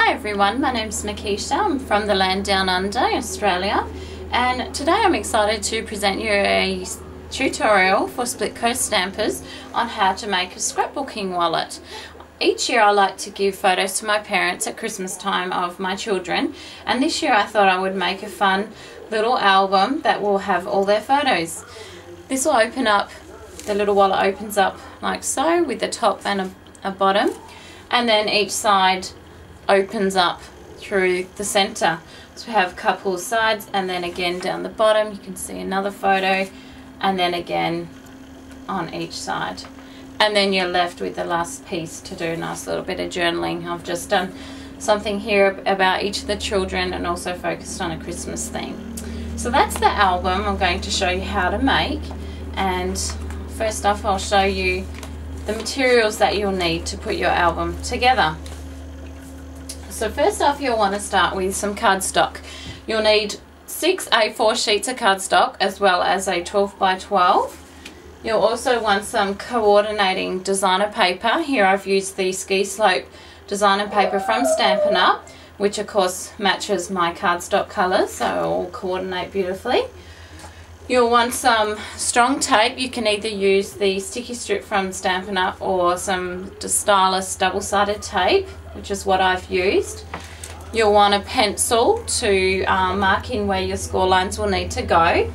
Hi everyone, my name's Makeesha. I'm from the land down under, Australia, and today I'm excited to present you a tutorial for split coast stampers on how to make a scrapbooking wallet. Each year I like to give photos to my parents at Christmas time of my children, and this year I thought I would make a fun little album that will have all their photos. This will open up, the little wallet opens up like so, with the top and a bottom, and then each side opens up through the center. So we have a couple of sides, and then again down the bottom you can see another photo, and then again on each side, and then you're left with the last piece to do a nice little bit of journaling. I've just done something here about each of the children and also focused on a Christmas theme. So that's the album I'm going to show you how to make, and first off I'll show you the materials that you'll need to put your album together. So first off, you'll want to start with some cardstock. You'll need 6 A4 sheets of cardstock as well as a 12 by 12. You'll also want some coordinating designer paper. Here I've used the Ski Slope designer paper from Stampin' Up, which of course matches my cardstock colours, so it will coordinate beautifully. You'll want some strong tape. You can either use the sticky strip from Stampin' Up or some stylish double-sided tape, which is what I've used. You'll want a pencil to mark in where your score lines will need to go,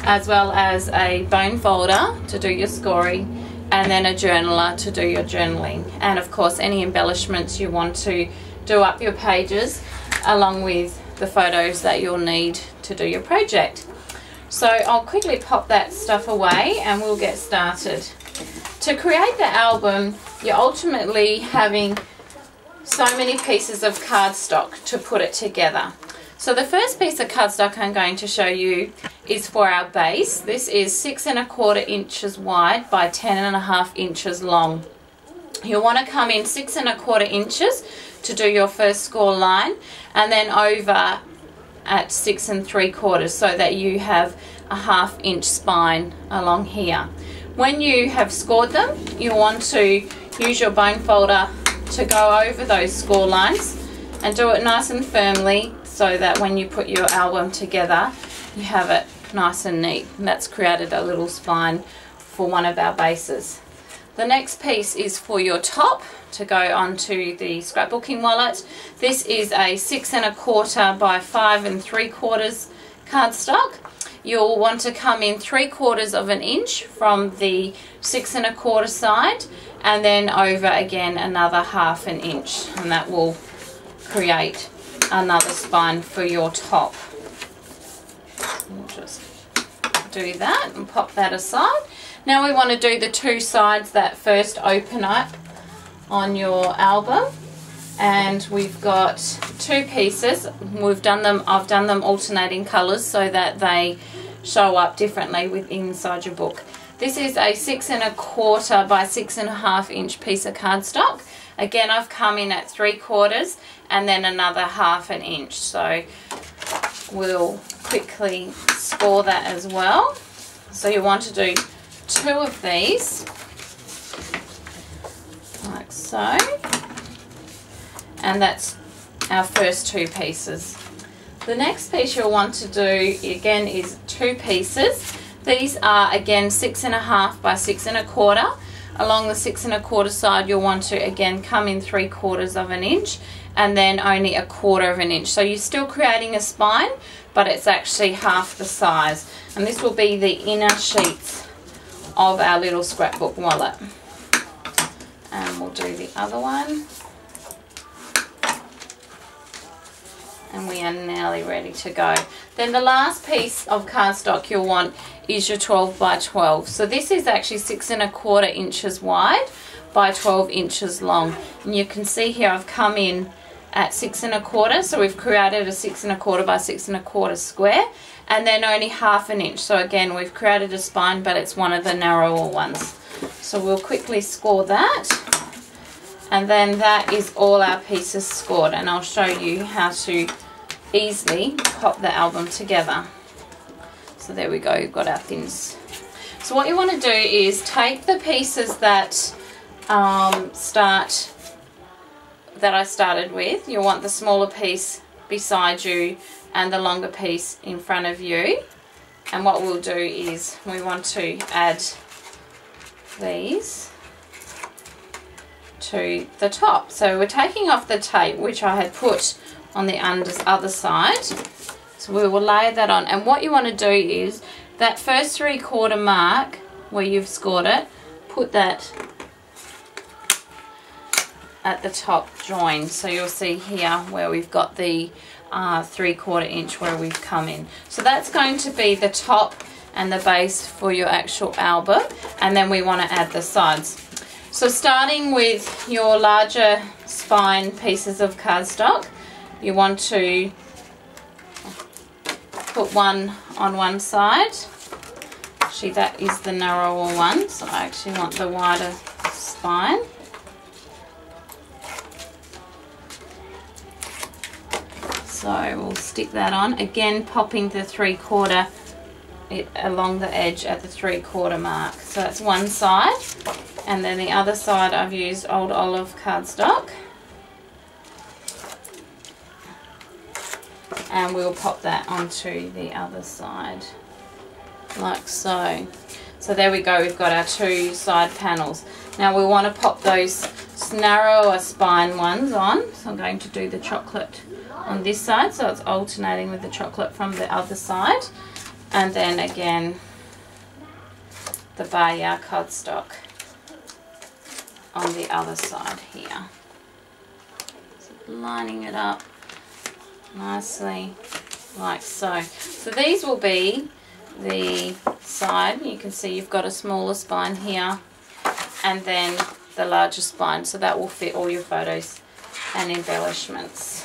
as well as a bone folder to do your scoring, and then a journaler to do your journaling, and of course any embellishments you want to do up your pages, along with the photos that you'll need to do your project. So I'll quickly pop that stuff away and we'll get started. To create the album, you're ultimately having so many pieces of cardstock to put it together. So the first piece of cardstock I'm going to show you is for our base. This is 6 1/4 inches wide by 10 1/2 inches long. You'll want to come in 6 1/4 inches to do your first score line, and then over at 6 3/4, so that you have a 1/2 inch spine along here. When you have scored them, you'll want to use your bone folder to go over those score lines and do it nice and firmly, so that when you put your album together you have it nice and neat. And that's created a little spine for one of our bases. The next piece is for your top to go onto the scrapbooking wallet. This is a 6 1/4 by 5 3/4 cardstock. You'll want to come in 3/4 of an inch from the 6 1/4 side, and then over again another 1/2 an inch, and that will create another spine for your top. We'll just do that and pop that aside. Now we want to do the two sides that first open up on your album, and we've got two pieces. I've done them alternating colours so that they show up differently inside your book. This is a 6 1/4 by 6 1/2 inch piece of cardstock. Again, I've come in at 3/4 and then another 1/2 an inch. So we'll quickly score that as well. So you want to do two of these, like so, and that's our first two pieces. The next piece you'll want to do again is two pieces. These are again 6 1/2 by 6 1/4. Along the 6 1/4 side you'll want to again come in 3/4 of an inch, and then only 1/4 of an inch. So you're still creating a spine, but it's actually half the size. And this will be the inner sheets of our little scrapbook wallet. And we'll do the other one. And we are nearly ready to go. Then the last piece of cardstock you'll want is your 12 by 12. So this is actually 6 1/4 inches wide by 12 inches long. And you can see here I've come in at 6 1/4, so we've created a 6 1/4 by 6 1/4 square, and then only 1/2 an inch. So again, we've created a spine, but it's one of the narrower ones. So we'll quickly score that, and then that is all our pieces scored, and I'll show you how to easily pop the album together. So there we go, you've got our thins. So what you want to do is take the pieces that start that I started with. You'll want the smaller piece beside you and the longer piece in front of you. And what we'll do is we want to add these to the top. So we're taking off the tape which I had put on the other side. So we will lay that on, and what you want to do is that first 3/4 mark where you've scored it, put that at the top join. So you'll see here where we've got the 3/4 inch where we've come in. So that's going to be the top and the base for your actual album, and then we want to add the sides. So starting with your larger spine pieces of cardstock, you want to put one on one side. Actually, that is the narrower one, so I actually want the wider spine. So we'll stick that on, again popping the 3/4 along the edge at the 3/4 mark. So that's one side, and then the other side I've used Old Olive cardstock, and we'll pop that onto the other side like so. So there we go, we've got our two side panels. Now we want to pop those narrower spine ones on, so I'm going to do the chocolate on this side, so it's alternating with the chocolate from the other side, and then again the bar yarn cardstock on the other side here. So lining it up nicely like so. So these will be the side. You can see you've got a smaller spine here and then the larger spine, so that will fit all your photos and embellishments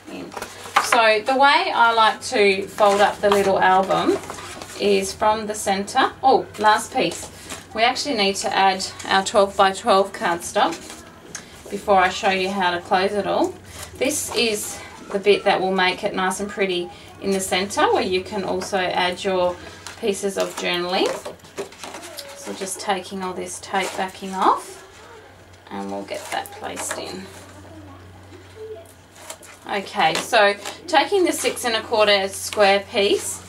in. So the way I like to fold up the little album is from the center. Oh, last piece, we actually need to add our 12 by 12 cardstock before I show you how to close it all. This is the bit that will make it nice and pretty in the center, where you can also add your pieces of journaling. So just taking all this tape backing off, and we'll get that placed in. Okay, so taking the 6 1/4 square piece,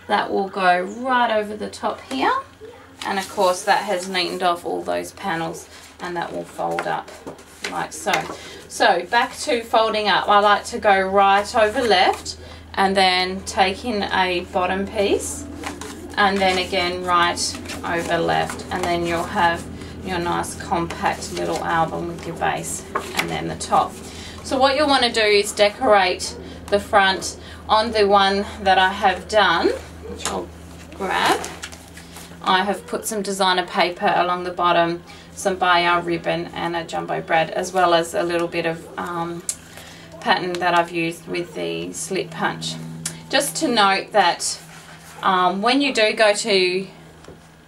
that will go right over the top here, and of course that has neatened off all those panels, and that will fold up like so. So back to folding up, I like to go right over left, and then taking a bottom piece, and then again right over left, and then you'll have your nice compact little album with your base and then the top. So what you'll want to do is decorate the front on the one that I have done, which I'll grab. I have put some designer paper along the bottom, some bar ribbon and a jumbo brad, as well as a little bit of pattern that I've used with the slip punch. Just to note that when you do go to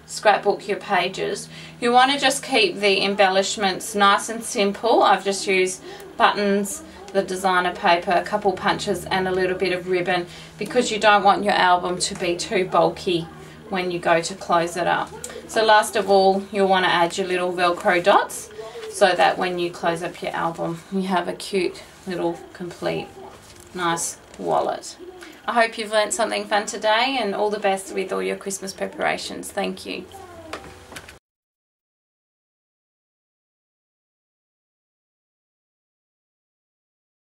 scrapbook your pages, you want to just keep the embellishments nice and simple. I've just used buttons, the designer paper, a couple punches and a little bit of ribbon, because you don't want your album to be too bulky when you go to close it up. So last of all, you'll want to add your little Velcro dots, so that when you close up your album you have a cute little complete nice wallet. I hope you've learnt something fun today, and all the best with all your Christmas preparations. Thank you.